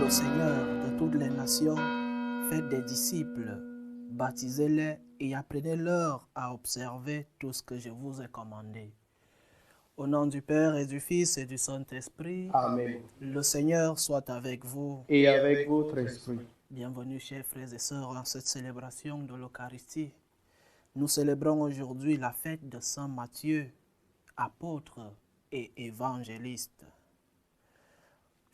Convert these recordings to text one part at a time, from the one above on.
au Seigneur de toutes les nations, faites des disciples, baptisez-les et apprenez-leur à observer tout ce que je vous ai commandé. Au nom du Père et du Fils et du Saint-Esprit, Amen. le Seigneur soit avec vous. Et avec votre esprit. Bienvenue, chers frères et sœurs, en cette célébration de l'Eucharistie. Nous célébrons aujourd'hui la fête de Saint Matthieu, apôtre et évangéliste.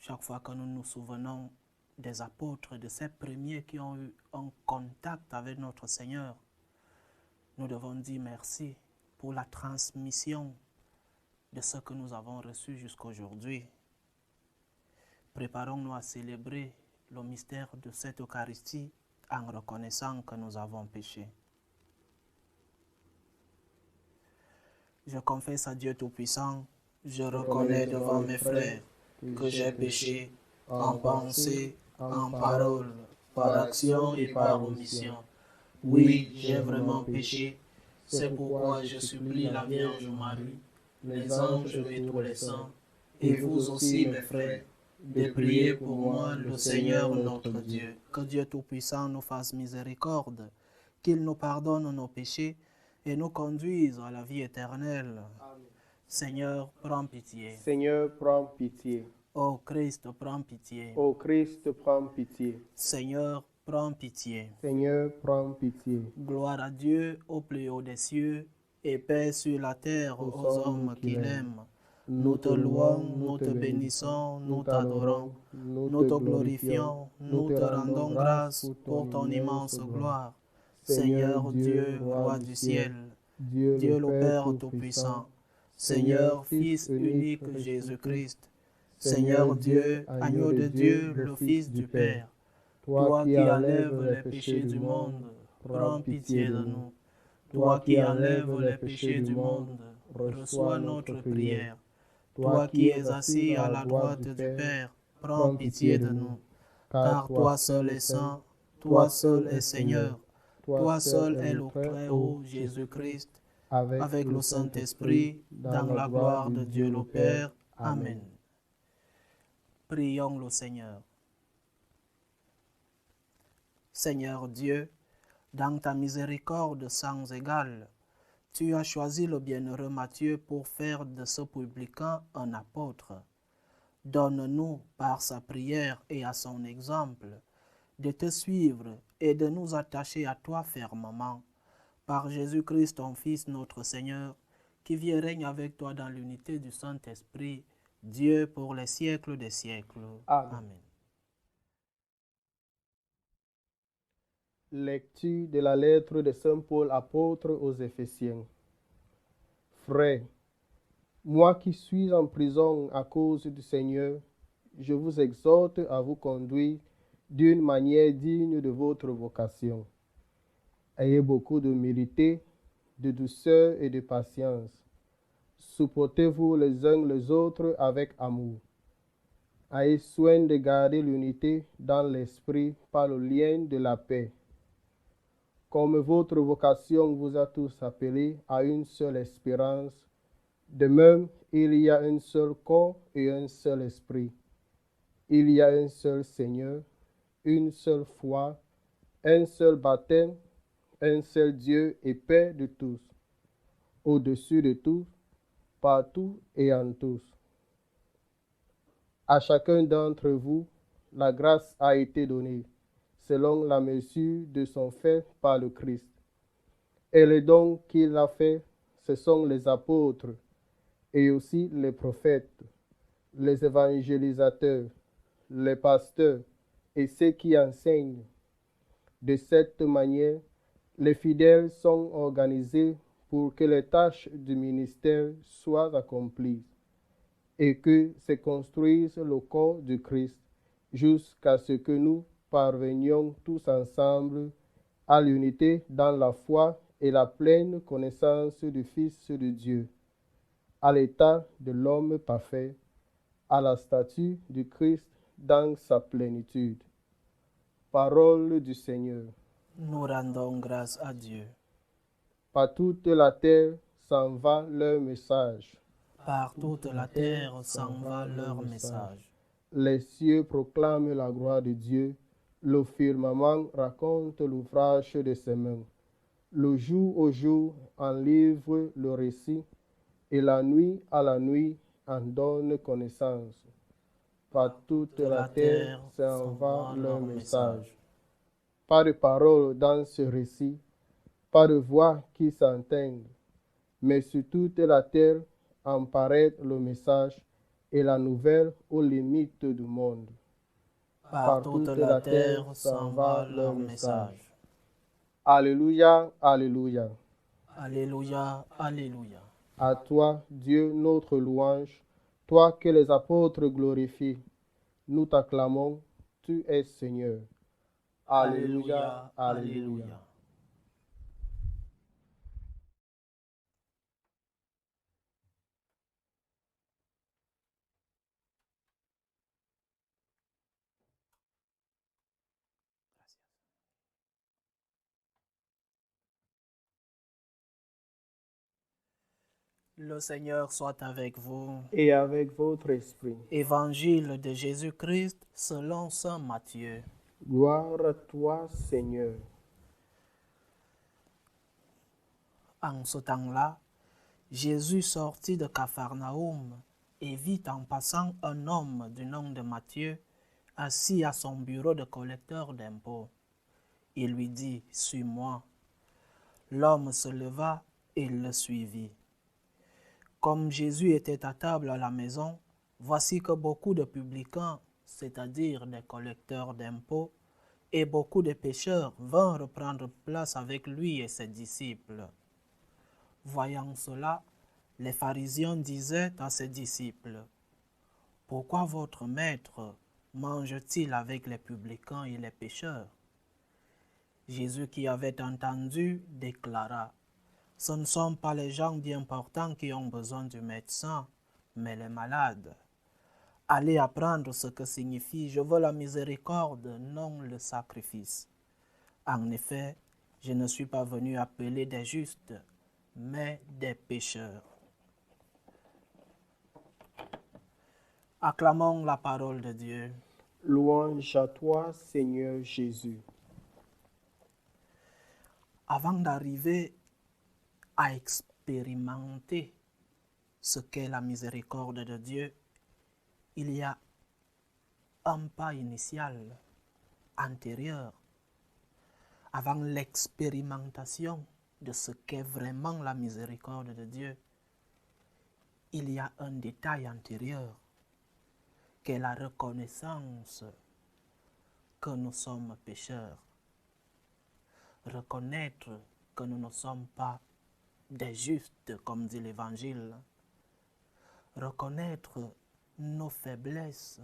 Chaque fois que nous nous souvenons des apôtres, de ces premiers qui ont eu un contact avec notre Seigneur, nous devons dire merci pour la transmission de ce que nous avons reçu jusqu'aujourd'hui. Préparons-nous à célébrer le mystère de cette Eucharistie en reconnaissant que nous avons péché. Je confesse à Dieu Tout-Puissant, je reconnais devant mes frères que j'ai péché en pensée, en parole, par action et par omission. Oui, j'ai vraiment péché. C'est pourquoi je supplie la Vierge Marie, les anges et tous les saints, et vous aussi, mes frères, de prier pour moi, le Seigneur notre Dieu. Que Dieu Tout-Puissant nous fasse miséricorde, qu'il nous pardonne nos péchés et nous conduise à la vie éternelle. Amen. Seigneur, prends pitié. Seigneur, prends pitié. Ô Christ, prends pitié. Ô Christ, prends pitié. Seigneur, prends pitié. Seigneur, prends pitié. Gloire à Dieu au plus haut des cieux et paix sur la terre aux hommes qu'il aime. Nous te louons, nous te bénissons, nous t'adorons, nous te glorifions, nous te rendons grâce pour ton immense gloire. Seigneur Dieu, roi du ciel, Dieu le Père Tout-Puissant, Seigneur Fils unique Jésus-Christ, Seigneur Dieu, agneau de Dieu, le Fils du Père, toi qui enlèves les péchés du monde, prends pitié de nous. Toi qui enlèves les péchés du monde, reçois notre prière. Toi qui es assis à la droite du Père, prends pitié de nous. Car toi seul est saint, toi seul est Seigneur, toi seul est le Très-Haut Jésus-Christ, avec le Saint-Esprit, dans la gloire de Dieu le Père. Amen. Prions le Seigneur. Seigneur Dieu, dans ta miséricorde sans égale, tu as choisi le bienheureux Matthieu pour faire de ce publicain un apôtre. Donne-nous, par sa prière et à son exemple, de te suivre et de nous attacher à toi fermement, par Jésus-Christ, ton Fils, notre Seigneur, qui vit et règne avec toi dans l'unité du Saint-Esprit, Dieu pour les siècles des siècles. Amen. Lecture de la lettre de Saint Paul apôtre aux Éphésiens. Frères, moi qui suis en prison à cause du Seigneur, je vous exhorte à vous conduire d'une manière digne de votre vocation. Ayez beaucoup d'humilité, de douceur et de patience. Supportez-vous les uns les autres avec amour. Ayez soin de garder l'unité dans l'esprit par le lien de la paix. Comme votre vocation vous a tous appelés à une seule espérance, de même, il y a un seul corps et un seul esprit. Il y a un seul Seigneur, une seule foi, un seul baptême, un seul Dieu et Père de tous, au-dessus de tous, partout et en tous. À chacun d'entre vous, la grâce a été donnée, selon la mesure de son fait par le Christ. Et les dons qu'il a faits, ce sont les apôtres, et aussi les prophètes, les évangélisateurs, les pasteurs et ceux qui enseignent. De cette manière, les fidèles sont organisés pour que les tâches du ministère soient accomplies et que se construise le corps du Christ jusqu'à ce que nous parvenions tous ensemble à l'unité dans la foi et la pleine connaissance du Fils de Dieu, à l'état de l'homme parfait, à la statue du Christ dans sa plénitude. Parole du Seigneur. Nous rendons grâce à Dieu. Par toute la terre s'en va leur message. Par toute la terre s'en va leur message. Les cieux proclament la gloire de Dieu. Le firmament raconte l'ouvrage de ses mains. Le jour au jour en livre le récit, et la nuit à la nuit en donne connaissance. Par toute la terre s'en va leur message. Pas de parole dans ce récit, pas de voix qui s'entende, mais sur toute la terre en paraît le message et la nouvelle aux limites du monde. Par toute la terre s'en va leur message. Alléluia, Alléluia. Alléluia, Alléluia. À toi, Dieu, notre louange, toi que les apôtres glorifient. Nous t'acclamons, tu es Seigneur. Alléluia, Alléluia. Le Seigneur soit avec vous. Et avec votre esprit. Évangile de Jésus-Christ selon saint Matthieu. Gloire à toi, Seigneur. En ce temps-là, Jésus sortit de Capharnaüm et vit en passant un homme du nom de Matthieu assis à son bureau de collecteur d'impôts. Il lui dit, « Suis-moi ». L'homme se leva et le suivit. Comme Jésus était à table à la maison, voici que beaucoup de publicains, c'est-à-dire des collecteurs d'impôts, et beaucoup de pécheurs vinrent prendre place avec lui et ses disciples. Voyant cela, les pharisiens disaient à ses disciples, « Pourquoi votre maître mange-t-il avec les publicains et les pécheurs ?» Jésus qui avait entendu déclara, « Ce ne sont pas les gens bien portants qui ont besoin du médecin, mais les malades. Allez apprendre ce que signifie « Je veux la miséricorde, non le sacrifice ». En effet, je ne suis pas venu appeler des justes, mais des pécheurs. Acclamons la parole de Dieu. Louange à toi, Seigneur Jésus. Avant d'arriver à expérimenter ce qu'est la miséricorde de Dieu, il y a un pas initial, antérieur, avant l'expérimentation de ce qu'est vraiment la miséricorde de Dieu. Il y a un détail antérieur, qui est la reconnaissance que nous sommes pécheurs. Reconnaître que nous ne sommes pas des justes, comme dit l'Évangile. Reconnaître nos faiblesses.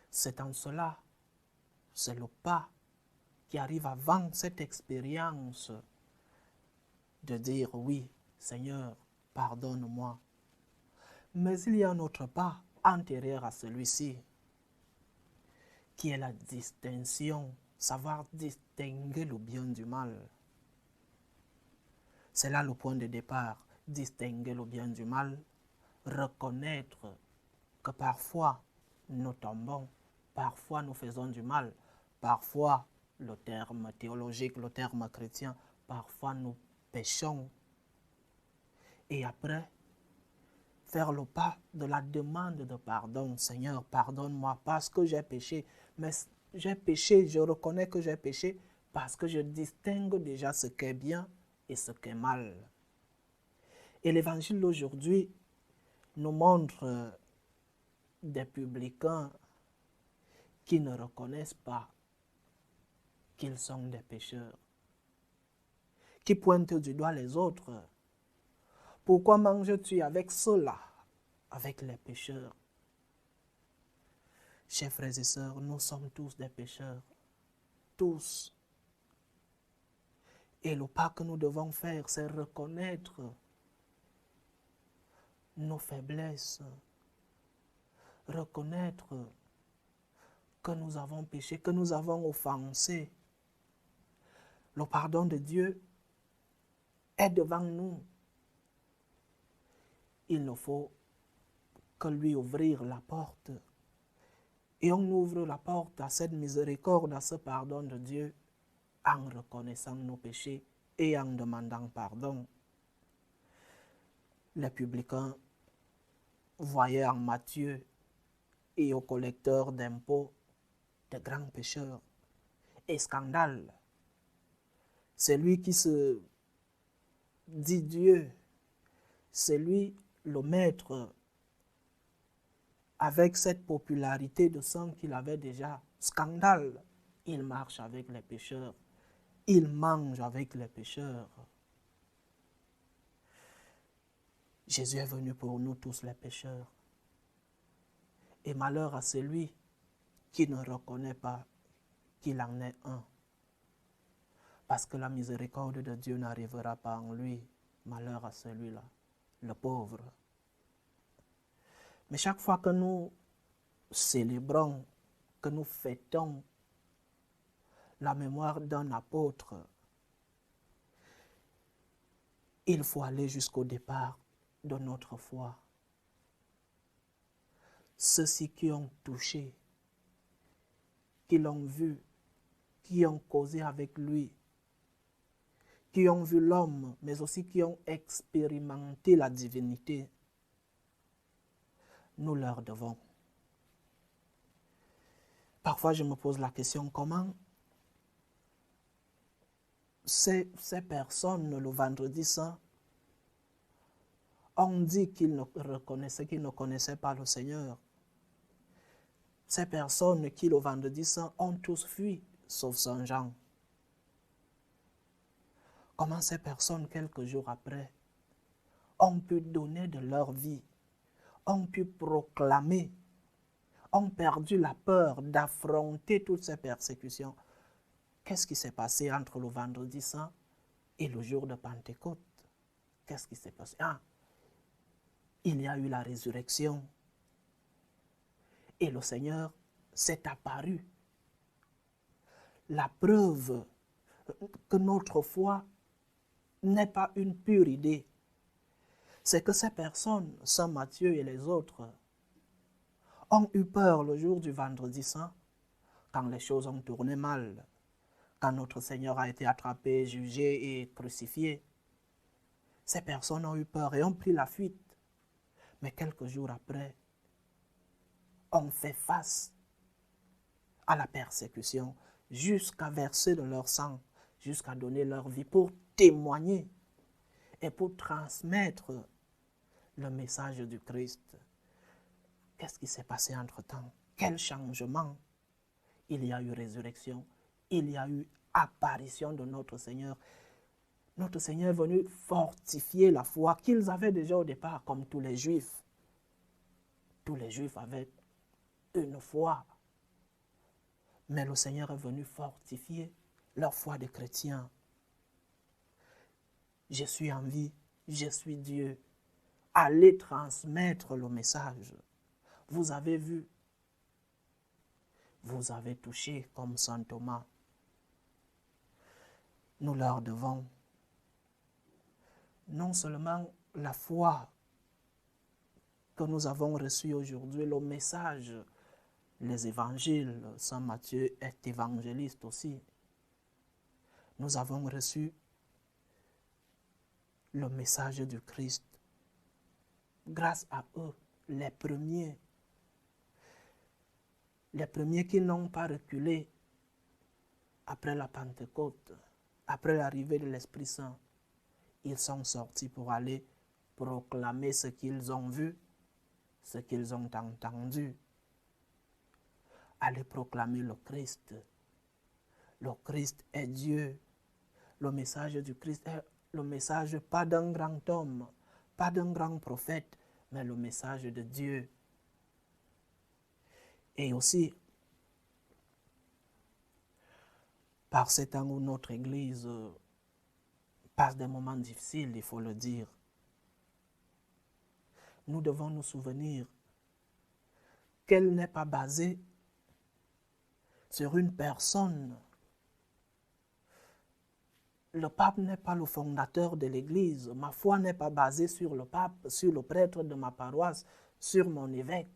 C'est en cela, c'est le pas qui arrive avant cette expérience de dire oui, Seigneur, pardonne-moi. Mais il y a un autre pas antérieur à celui-ci, qui est la distinction, savoir distinguer le bien du mal. C'est là le point de départ, distinguer le bien du mal, reconnaître que parfois nous tombons, parfois nous faisons du mal, parfois, le terme théologique, le terme chrétien, parfois nous péchons. Et après, faire le pas de la demande de pardon. Seigneur, pardonne-moi parce que j'ai péché. Mais j'ai péché, je reconnais que j'ai péché parce que je distingue déjà ce qui est bien et ce qui est mal. Et l'évangile d'aujourd'hui nous montre des publicains qui ne reconnaissent pas qu'ils sont des pécheurs, qui pointent du doigt les autres. Pourquoi manges-tu avec ceux-là, avec les pécheurs? Chers frères et sœurs, nous sommes tous des pécheurs, tous. Et le pas que nous devons faire, c'est reconnaître nos faiblesses, reconnaître que nous avons péché, que nous avons offensé. Le pardon de Dieu est devant nous. Il nous faut que lui ouvrir la porte. Et on ouvre la porte à cette miséricorde, à ce pardon de Dieu, en reconnaissant nos péchés et en demandant pardon. Les publicains voyaient en Matthieu et aux collecteurs d'impôts de grands pécheurs. Et scandale, c'est lui qui se dit Dieu, c'est lui le maître, avec cette popularité de sang qu'il avait déjà. Scandale, il marche avec les pécheurs, il mange avec les pécheurs. Jésus est venu pour nous tous les pécheurs. Et malheur à celui qui ne reconnaît pas qu'il en est un. Parce que la miséricorde de Dieu n'arrivera pas en lui. Malheur à celui-là, le pauvre. Mais chaque fois que nous célébrons, que nous fêtons la mémoire d'un apôtre, il faut aller jusqu'au départ de notre foi. Ceux-ci qui ont touché, qui l'ont vu, qui ont causé avec lui, qui ont vu l'homme, mais aussi qui ont expérimenté la divinité, nous leur devons. Parfois, je me pose la question, comment ces personnes, le vendredi saint, ont dit qu'ils ne connaissaient pas le Seigneur. Ces personnes qui, le vendredi saint, ont tous fui, sauf Saint Jean. Comment ces personnes, quelques jours après, ont pu donner de leur vie, ont pu proclamer, ont perdu la peur d'affronter toutes ces persécutions. Qu'est-ce qui s'est passé entre le vendredi saint et le jour de Pentecôte? Qu'est-ce qui s'est passé? Il y a eu la résurrection. Et le Seigneur s'est apparu. La preuve que notre foi n'est pas une pure idée, c'est que ces personnes, Saint Matthieu et les autres, ont eu peur le jour du vendredi saint, quand les choses ont tourné mal, quand notre Seigneur a été attrapé, jugé et crucifié. Ces personnes ont eu peur et ont pris la fuite. Mais quelques jours après, ont fait face à la persécution jusqu'à verser de leur sang, jusqu'à donner leur vie pour témoigner et pour transmettre le message du Christ. Qu'est-ce qui s'est passé entre-temps? Quel changement? Il y a eu résurrection, il y a eu apparition de notre Seigneur. Notre Seigneur est venu fortifier la foi qu'ils avaient déjà au départ, comme tous les Juifs. Tous les Juifs avaient une foi. Mais le Seigneur est venu fortifier leur foi de chrétiens. Je suis en vie, je suis Dieu. Allez transmettre le message. Vous avez vu, vous avez touché comme Saint Thomas. Nous leur devons non seulement la foi que nous avons reçue aujourd'hui, le message, les évangiles, Saint Matthieu est évangéliste aussi. Nous avons reçu le message du Christ. Grâce à eux, les premiers qui n'ont pas reculé après la Pentecôte, après l'arrivée de l'Esprit Saint, ils sont sortis pour aller proclamer ce qu'ils ont vu, ce qu'ils ont entendu. Aller proclamer le Christ. Le Christ est Dieu. Le message du Christ est le message pas d'un grand homme, pas d'un grand prophète, mais le message de Dieu. Et aussi, par ces temps où notre Église passe des moments difficiles, il faut le dire, nous devons nous souvenir qu'elle n'est pas basée sur une personne. Le pape n'est pas le fondateur de l'Église. Ma foi n'est pas basée sur le pape, sur le prêtre de ma paroisse, sur mon évêque.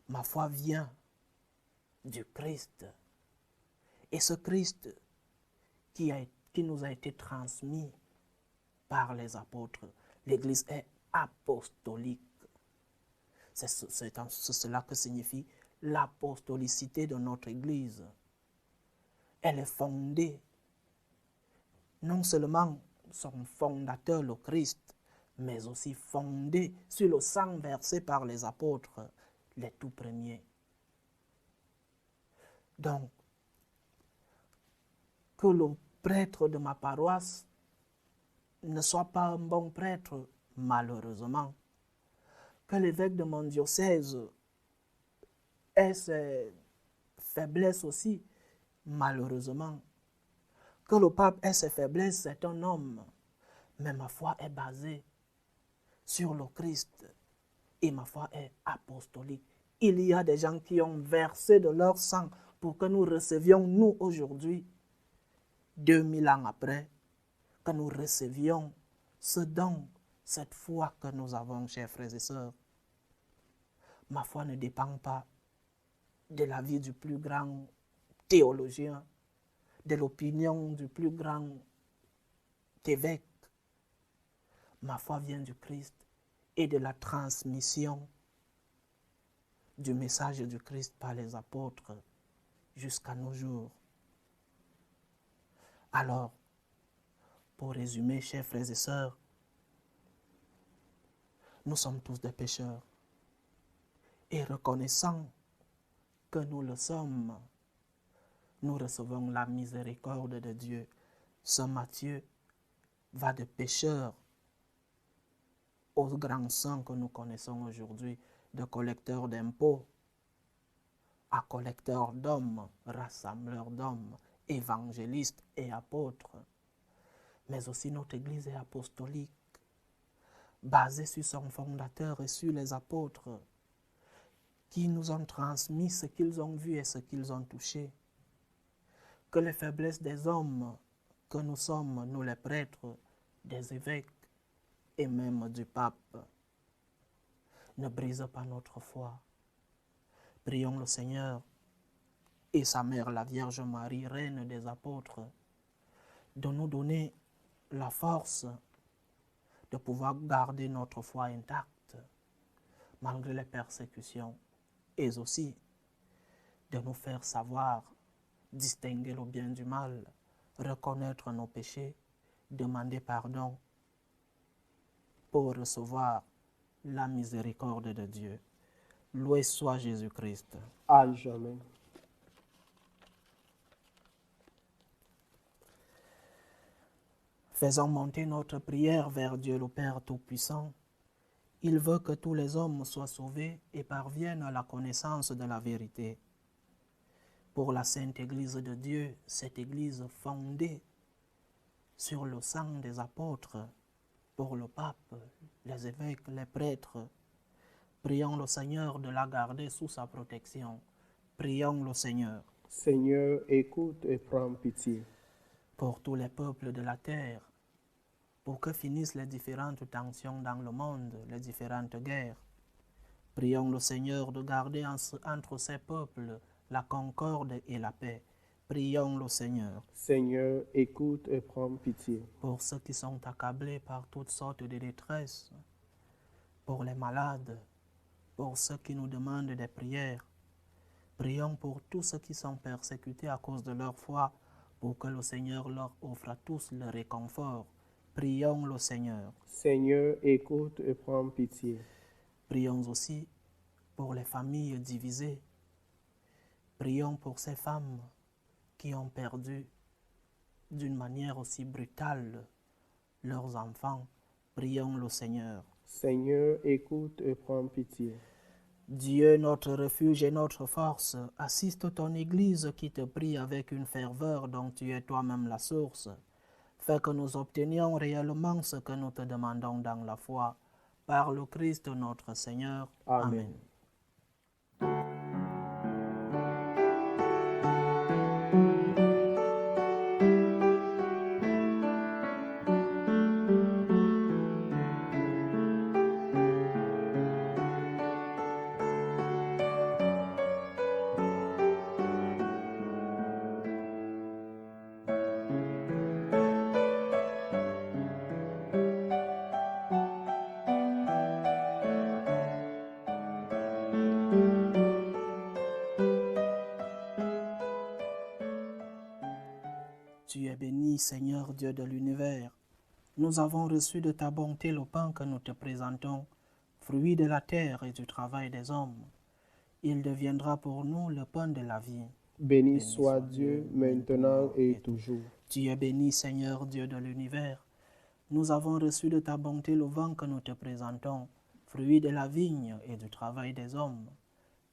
Ma foi vient du Christ. Et ce Christ qui nous a été transmis par les apôtres, l'Église est apostolique. C'est cela que signifie l'apostolicité de notre Église. Elle est fondée, non seulement son fondateur, le Christ, mais aussi fondée sur le sang versé par les apôtres, les tout premiers. Donc, que le prêtre de ma paroisse ne soit pas un bon prêtre, malheureusement. Que l'évêque de mon diocèse ait ses faiblesses aussi, malheureusement. Que le pape ait ses faiblesses, c'est un homme. Mais ma foi est basée sur le Christ et ma foi est apostolique. Il y a des gens qui ont versé de leur sang pour que nous recevions, nous aujourd'hui, 2000 ans après, que nous recevions ce don, cette foi que nous avons, chers frères et sœurs. Ma foi ne dépend pas de l'avis du plus grand théologien, de l'opinion du plus grand évêque. Ma foi vient du Christ et de la transmission du message du Christ par les apôtres jusqu'à nos jours. Alors, pour résumer, chers frères et sœurs, nous sommes tous des pécheurs. Et reconnaissant que nous le sommes, nous recevons la miséricorde de Dieu. Ce Matthieu va de pécheurs aux grands saints que nous connaissons aujourd'hui, de collecteurs d'impôts à collecteurs d'hommes, rassembleurs d'hommes, évangélistes et apôtres. Mais aussi notre Église est apostolique, basée sur son fondateur et sur les apôtres, qui nous ont transmis ce qu'ils ont vu et ce qu'ils ont touché. Que les faiblesses des hommes que nous sommes, nous les prêtres, des évêques et même du pape, ne brisent pas notre foi. Prions le Seigneur et sa mère, la Vierge Marie, reine des apôtres, de nous donner la force de pouvoir garder notre foi intacte malgré les persécutions et aussi de nous faire savoir distinguer le bien du mal, reconnaître nos péchés, demander pardon pour recevoir la miséricorde de Dieu. Loué soit Jésus-Christ. À jamais. Faisons monter notre prière vers Dieu le Père Tout-Puissant. Il veut que tous les hommes soient sauvés et parviennent à la connaissance de la vérité. Pour la Sainte Église de Dieu, cette Église fondée sur le sang des apôtres, pour le pape, les évêques, les prêtres, prions le Seigneur de la garder sous sa protection. Prions le Seigneur. Seigneur, écoute et prends pitié. Pour tous les peuples de la terre, pour que finissent les différentes tensions dans le monde, les différentes guerres. Prions le Seigneur de garder entre ces peuples la concorde et la paix. Prions le Seigneur. Seigneur, écoute et prends pitié. Pour ceux qui sont accablés par toutes sortes de détresses, pour les malades, pour ceux qui nous demandent des prières. Prions pour tous ceux qui sont persécutés à cause de leur foi, pour que le Seigneur leur offre à tous le réconfort. Prions le Seigneur. Seigneur, écoute et prends pitié. Prions aussi pour les familles divisées. Prions pour ces femmes qui ont perdu d'une manière aussi brutale leurs enfants. Prions le Seigneur. Seigneur, écoute et prends pitié. Dieu, notre refuge et notre force, assiste ton Église qui te prie avec une ferveur dont tu es toi-même la source. Fais que nous obtenions réellement ce que nous te demandons dans la foi. Par le Christ notre Seigneur. Amen. Tu es béni, Seigneur Dieu de l'univers. Nous avons reçu de ta bonté le pain que nous te présentons, fruit de la terre et du travail des hommes. Il deviendra pour nous le pain de la vie. Béni soit Dieu, maintenant et toujours. Tu es béni, Seigneur Dieu de l'univers. Nous avons reçu de ta bonté le vin que nous te présentons, fruit de la vigne et du travail des hommes.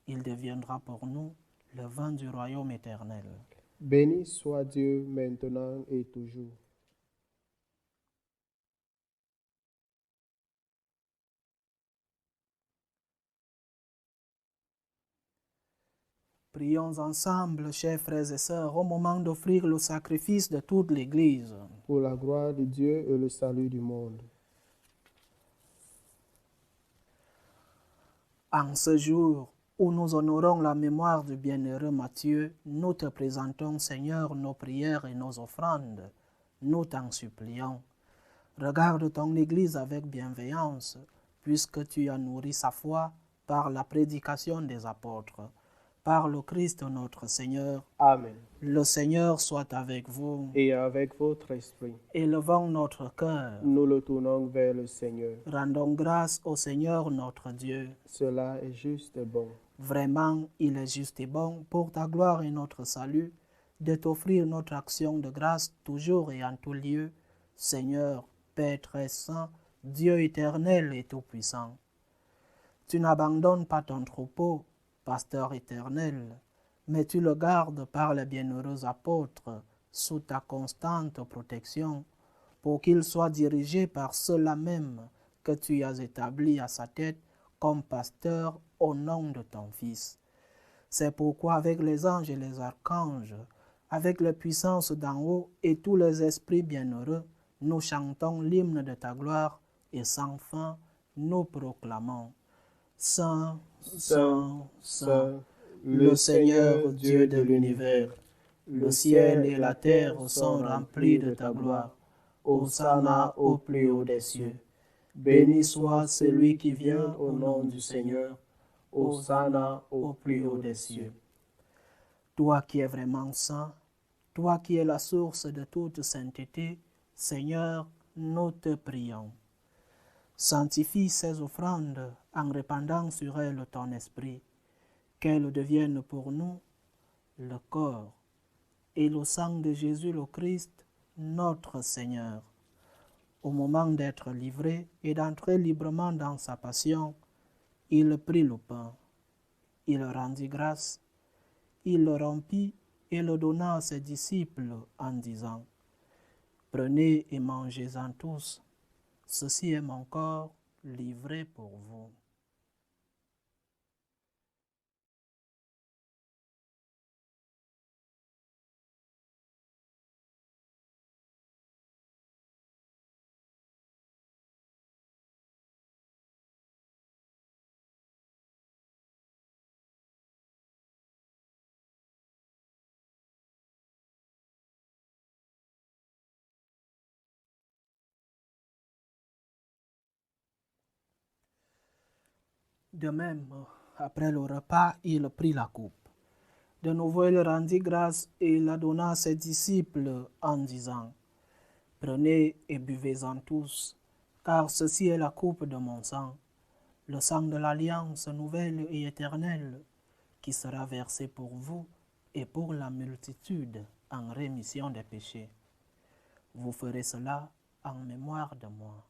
Il deviendra pour nous le vin du royaume éternel. Béni soit Dieu, maintenant et toujours. Prions ensemble, chers frères et sœurs, au moment d'offrir le sacrifice de toute l'Église. Pour la gloire de Dieu et le salut du monde. En ce jour où nous honorons la mémoire du bienheureux Matthieu, nous te présentons, Seigneur, nos prières et nos offrandes. Nous t'en supplions. Regarde ton Église avec bienveillance, puisque tu as nourri sa foi par la prédication des apôtres. Par le Christ notre Seigneur. Amen. Le Seigneur soit avec vous. Et avec votre esprit. Élevons notre cœur. Nous le tournons vers le Seigneur. Rendons grâce au Seigneur notre Dieu. Cela est juste et bon. Vraiment, il est juste et bon, pour ta gloire et notre salut, de t'offrir notre action de grâce toujours et en tout lieu, Seigneur, Père très saint, Dieu éternel et tout-puissant. Tu n'abandonnes pas ton troupeau, pasteur éternel, mais tu le gardes par les bienheureux apôtres sous ta constante protection, pour qu'il soit dirigé par ceux-là même que tu as établis à sa tête comme pasteur au nom de ton Fils. C'est pourquoi avec les anges et les archanges, avec les puissances d'en haut et tous les esprits bienheureux, nous chantons l'hymne de ta gloire et sans fin nous proclamons. Saint, Saint, Saint, le Seigneur Dieu de l'univers, le ciel et la terre sont remplis de ta gloire. Hosanna au plus haut des cieux. Béni soit celui qui vient au nom du Seigneur. Hosanna au plus haut des cieux. Toi qui es vraiment saint, toi qui es la source de toute sainteté, Seigneur, nous te prions. Sanctifie ces offrandes en répandant sur elles ton esprit, qu'elles deviennent pour nous le corps et le sang de Jésus le Christ, notre Seigneur. Au moment d'être livré et d'entrer librement dans sa passion, il prit le pain, il rendit grâce, il le rompit et le donna à ses disciples en disant : « Prenez et mangez-en tous, ceci est mon corps livré pour vous. » De même, après le repas, il prit la coupe. De nouveau, il rendit grâce et il la donna à ses disciples en disant : « Prenez et buvez-en tous, car ceci est la coupe de mon sang, le sang de l'alliance nouvelle et éternelle, qui sera versé pour vous et pour la multitude en rémission des péchés. Vous ferez cela en mémoire de moi. »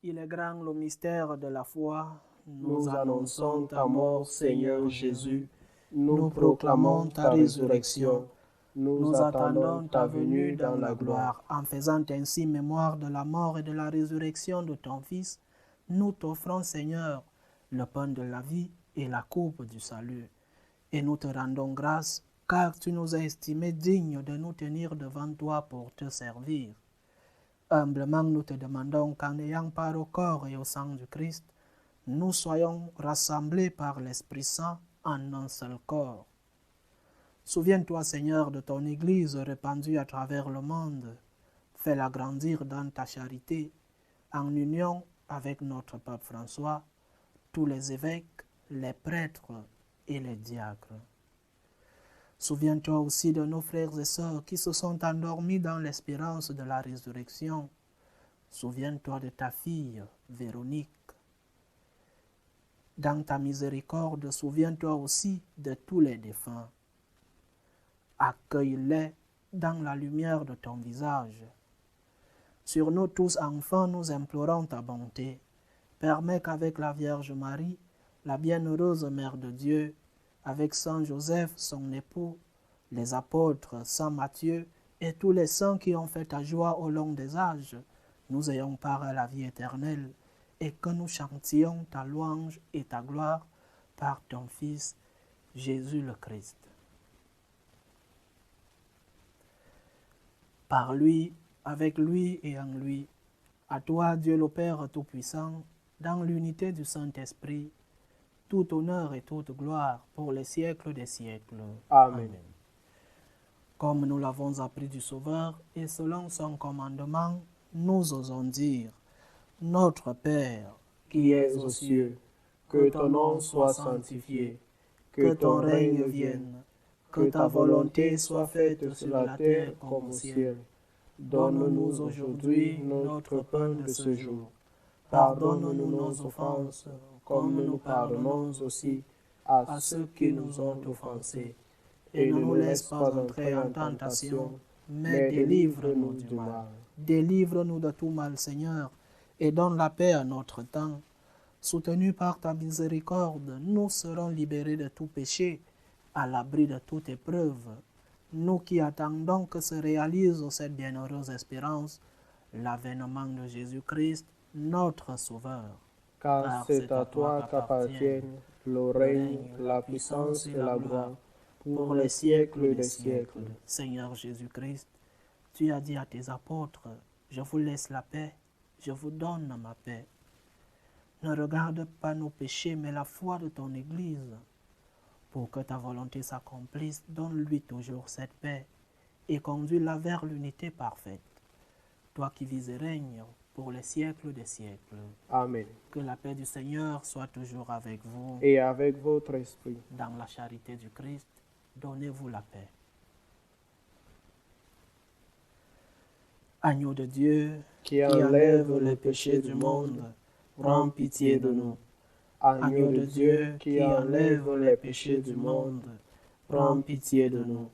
Il est grand le mystère de la foi. Nous annonçons ta mort, Seigneur Jésus. Nous proclamons ta résurrection. Nous attendons ta venue dans la gloire. En faisant ainsi mémoire de la mort et de la résurrection de ton Fils, nous t'offrons, Seigneur, le pain de la vie et la coupe du salut. Et nous te rendons grâce, car tu nous as estimés dignes de nous tenir devant toi pour te servir. Humblement, nous te demandons qu'en ayant part au corps et au sang du Christ, nous soyons rassemblés par l'Esprit Saint en un seul corps. Souviens-toi, Seigneur, de ton Église répandue à travers le monde. Fais-la grandir dans ta charité, en union avec notre pape François, tous les évêques, les prêtres et les diacres. Souviens-toi aussi de nos frères et sœurs qui se sont endormis dans l'espérance de la résurrection. Souviens-toi de ta fille, Véronique. Dans ta miséricorde, souviens-toi aussi de tous les défunts. Accueille-les dans la lumière de ton visage. Sur nous tous, enfants, nous implorons ta bonté. Permets qu'avec la Vierge Marie, la bienheureuse Mère de Dieu, avec Saint Joseph, son époux, les apôtres, Saint Matthieu et tous les saints qui ont fait ta joie au long des âges, nous ayons part à la vie éternelle et que nous chantions ta louange et ta gloire par ton Fils, Jésus le Christ. Par lui, avec lui et en lui, à toi, Dieu le Père Tout-Puissant, dans l'unité du Saint-Esprit, tout honneur et toute gloire pour les siècles des siècles. Amen. Comme nous l'avons appris du Sauveur, et selon son commandement, nous osons dire, Notre Père, qui es aux cieux, que ton nom soit sanctifié, que ton règne vienne, que ta volonté soit faite sur la terre comme au ciel. Donne-nous aujourd'hui notre pain de ce jour. Pardonne-nous nos offenses, comme nous pardonnons aussi à ceux qui nous ont offensés. Et ne nous laisse pas entrer en tentation, mais délivre-nous du mal. Délivre-nous de tout mal, Seigneur, et donne la paix à notre temps. Soutenus par ta miséricorde, nous serons libérés de tout péché, à l'abri de toute épreuve. Nous qui attendons que se réalise cette bienheureuse espérance, l'avènement de Jésus-Christ, notre Sauveur. Car c'est à toi qu'appartiennent le règne, la puissance et la gloire, pour les siècles des siècles. Seigneur Jésus-Christ, tu as dit à tes apôtres, je vous laisse la paix, je vous donne ma paix. Ne regarde pas nos péchés, mais la foi de ton Église. Pour que ta volonté s'accomplisse, donne-lui toujours cette paix et conduis-la vers l'unité parfaite. Toi qui vis et règnes pour les siècles des siècles. Amen. Que la paix du Seigneur soit toujours avec vous. Et avec votre esprit. Dans la charité du Christ, donnez-vous la paix. Agneau de Dieu, qui enlève les péchés du monde, prends pitié de nous. Agneau de Dieu, qui enlève les péchés du monde, prends pitié de nous.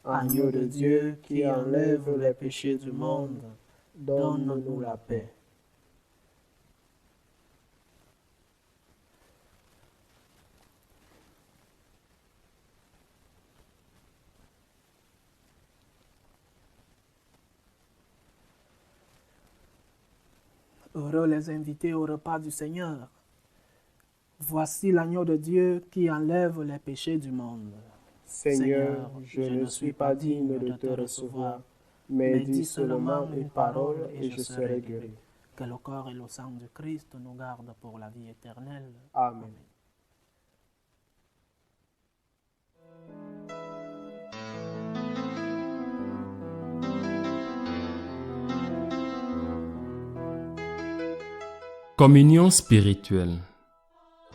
Agneau de Dieu, qui enlève les péchés du monde, donne-nous la paix. Heureux les invités au repas du Seigneur. Voici l'agneau de Dieu qui enlève les péchés du monde. Seigneur, je ne suis pas digne de te recevoir, mais dis seulement une parole et je serai guéri. Que le corps et le sang du Christ nous gardent pour la vie éternelle. Amen. Communion spirituelle.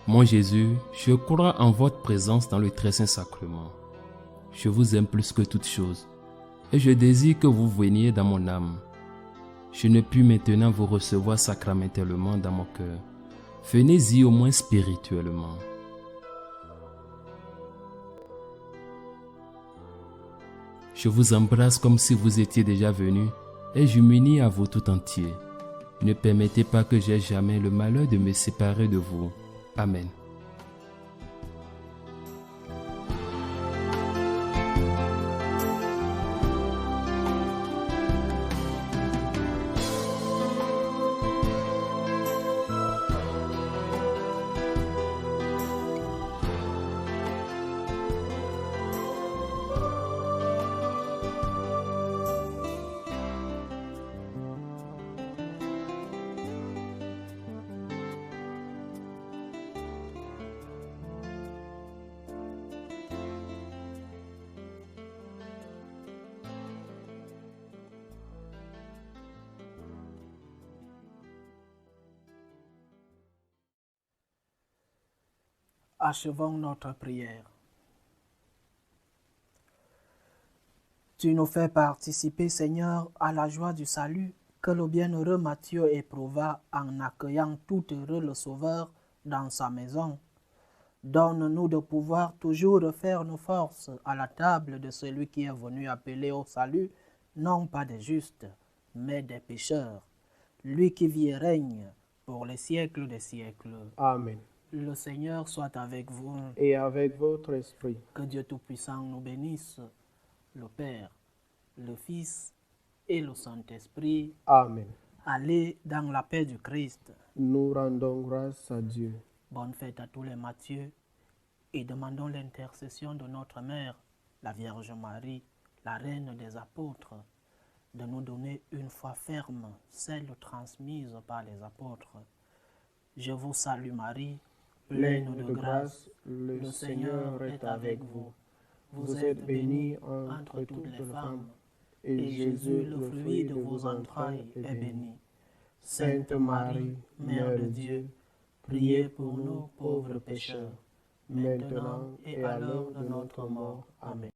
Mon Jésus, je crois en votre présence dans le très saint sacrement. Je vous aime plus que toute chose et je désire que vous veniez dans mon âme. Je ne puis maintenant vous recevoir sacramentellement dans mon cœur. Venez-y au moins spirituellement. Je vous embrasse comme si vous étiez déjà venu et je m'unis à vous tout entier. Ne permettez pas que j'aie jamais le malheur de me séparer de vous. Amen. Achevons notre prière. Tu nous fais participer, Seigneur, à la joie du salut que le bienheureux Matthieu éprouva en accueillant tout heureux le Sauveur dans sa maison. Donne-nous de pouvoir toujours refaire nos forces à la table de celui qui est venu appeler au salut, non pas des justes, mais des pécheurs, lui qui vit et règne pour les siècles des siècles. Amen. Le Seigneur soit avec vous. Et avec votre esprit. Que Dieu Tout-Puissant nous bénisse, le Père, le Fils et le Saint-Esprit. Amen. Allez dans la paix du Christ. Nous rendons grâce à Dieu. Bonne fête à tous les Matthieu et demandons l'intercession de notre Mère, la Vierge Marie, la Reine des Apôtres, de nous donner une foi ferme, celle transmise par les apôtres. Je vous salue Marie, pleine de grâce, le Seigneur est avec vous. Vous êtes bénie entre toutes les femmes, et Jésus, le fruit de vos entrailles, est béni. Sainte Marie, Mère de Dieu, priez pour nous pauvres pécheurs, maintenant et à l'heure de notre mort. Amen.